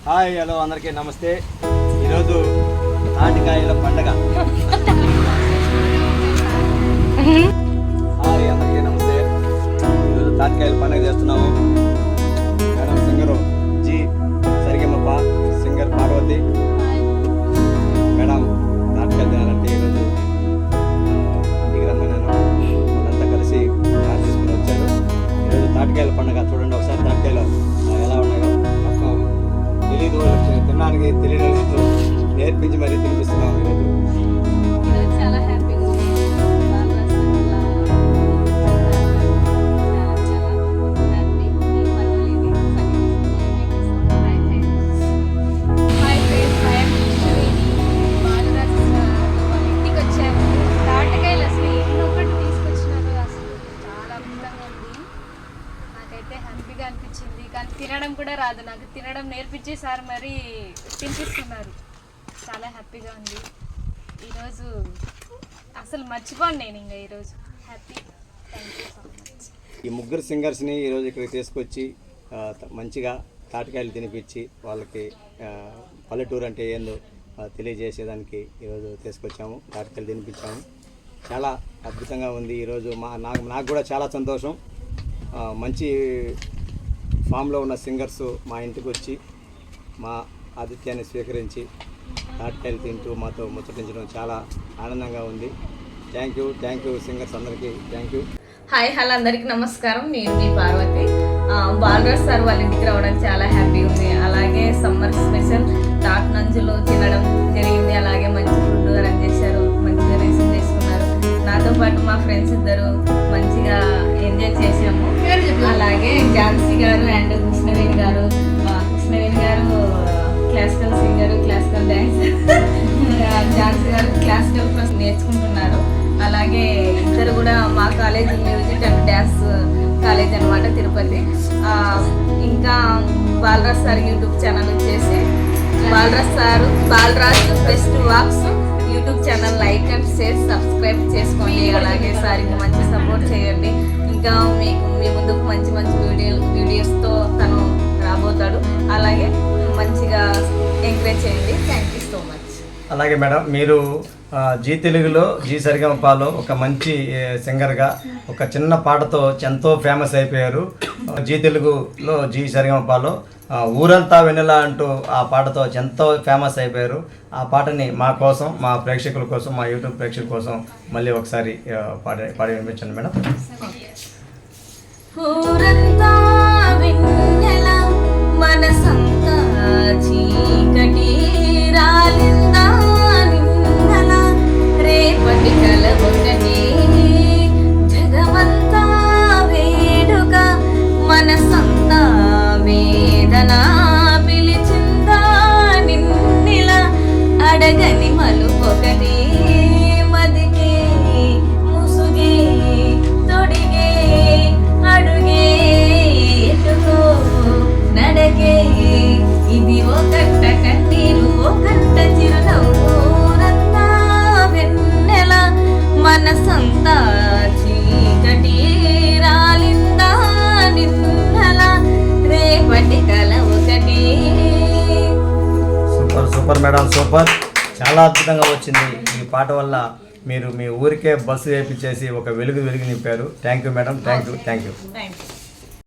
Hi hello అందరికీ నమస్తే. ఈరోజు తాటికాయల పండగ. హాయ్ అందరికీ నమస్తే. ఈరోజు తాటికాయల పండగ చేస్తున్నాము. Madam singer Zee Saregamapa, singer Parvathi. Madam తాటికాయలు తినాలంటే ఈరోజు ఇంటికి రమ్మన్నాను. వాళ్ళంతా కలిసి కార్ తీసుకుని వచ్చారు. ఈరోజు తాటికాయల పండగ. చూడండి ఒకసారి తాటికాయలు ఎలా ఉన్నాయో. తెలీదు తినడానికి తెలియదు, నేర్పించి మరీ తినిపిస్తున్నాం. ఈరోజు చాలా హ్యాపీగా ఇంటికి వచ్చాము. తాటకాయలు అసలు ఎన్నొకటి తీసుకొచ్చినారు. అసలు చాలా అద్భుతంగా ఉంది. నాకైతే హ్యాపీగా అనిపించింది. కానీ తినడం కూడా రాదు నాకు. తినడం నేర్పించి సార్ మరి తినిపిస్తున్నారు. చాలా హ్యాపీగా ఉంది. ఈరోజు అసలు మర్చిపోను నేను ఇంకా ఈరోజు. Happy. Thank you so much. ఈ ముగ్గురు సింగర్స్ని ఈరోజు ఇక్కడికి తీసుకొచ్చి మంచిగా తాటికాయలు తినిపించి వాళ్ళకి పల్లెటూరు అంటే ఏందో తెలియజేసేదానికి ఈరోజు తీసుకొచ్చాము. తాటికాయలు తినిపించాము. చాలా అద్భుతంగా ఉంది ఈరోజు. నాకు కూడా చాలా సంతోషం. మంచి ఫామ్లో ఉన్న సింగర్స్ మా ఇంటికి వచ్చి మా ఆతిథ్యాన్ని స్వీకరించి తాటికాయలు తింటూ మాతో ముచ్చటించడం చాలా ఆనందంగా ఉంది. థ్యాంక్ యూ సింగర్స్ అందరికీ థ్యాంక్ యూ. హాయ్ హలో అందరికీ నమస్కారం. నేను మీ పార్వతి. బాలరాజ్ సార్ వాళ్ళ ఇంటికి రావడం చాలా హ్యాపీగా ఉంది. అలాగే సమ్మర్ స్పెషల్ తాటి నంజులు తినడం జరిగింది. అలాగే మంచి ఫుడ్ అరేంజ్ చేశారు. మంచిగా రిసీవ్ చేసుకున్నారు. నాతో పాటు మా ఫ్రెండ్స్ ఇద్దరు మంచిగా ఎంజాయ్ చేసాము. అలాగే ఝాన్సీ గారు అండ్ కృష్ణవేణి గారు. కృష్ణవేణి గారు classical singer, classical dancer. Jhansi గారు క్లాసికల్ నేర్చుకుంటున్నారు. అలాగే ఇద్దరు కూడా మా college music and dance college అనమాట, తిరుపతి. ఇంకా బాలరాజ్ సార్ యూట్యూబ్ ఛానల్ వచ్చేసి Balaraj best vox YouTube channel like and share subscribe చేసుకోండి. అలాగే సార్కి మంచి సపోర్ట్ చేయండి. ఇంకా మీకు మీ ముందుకు మంచి మంచి వీడియోస్తో తను రాబోతాడు. అలాగే మంచిగా ఎంకరేజ్ చేయండి. Thank you so much. అలాగే మేడం, మీరు జీ తెలుగులో జీ సరిగమపాలో ఒక మంచి సింగర్గా ఒక చిన్న పాటతో ఎంతో ఫేమస్ అయిపోయారు. జీ తెలుగులో జీ సరిగమపాలో ఊరంతా వెన్నెల అంటూ ఆ పాటతో ఎంతో ఫేమస్ అయిపోయారు. ఆ పాటని మా కోసం, మా ప్రేక్షకుల కోసం, మా యూట్యూబ్ ప్రేక్షకుల కోసం మళ్ళీ ఒకసారి పాడి వినిపించండి మేడం. ఊరంతా వెన్నెల మనసంతా చీకటి రాలిందా నిన్నల రేపటి కల ఒకటి జగమంతా వేడుక మనసంతా వేదన పిలిచిందా నిన్నెల అడగని మలుపొకటి మదికి ముసుగి తొడిగే అడుగే ఎటుకో నడకే ఇది ఒకంట కన్నీరు ఒకంట చిరునవ్వురంతా వెన్నెల మనసంతా చీకటి రాలిందా నిన్నల రేపటి కల ఒకటి. Super madam, super. చాలా అద్భుతంగా వచ్చింది. ఈ పాట వల్ల మీరు మీ ఊరికే బస్సు వేపించేసి ఒక వెలుగు నింపారు. Thank you madam. Thank you.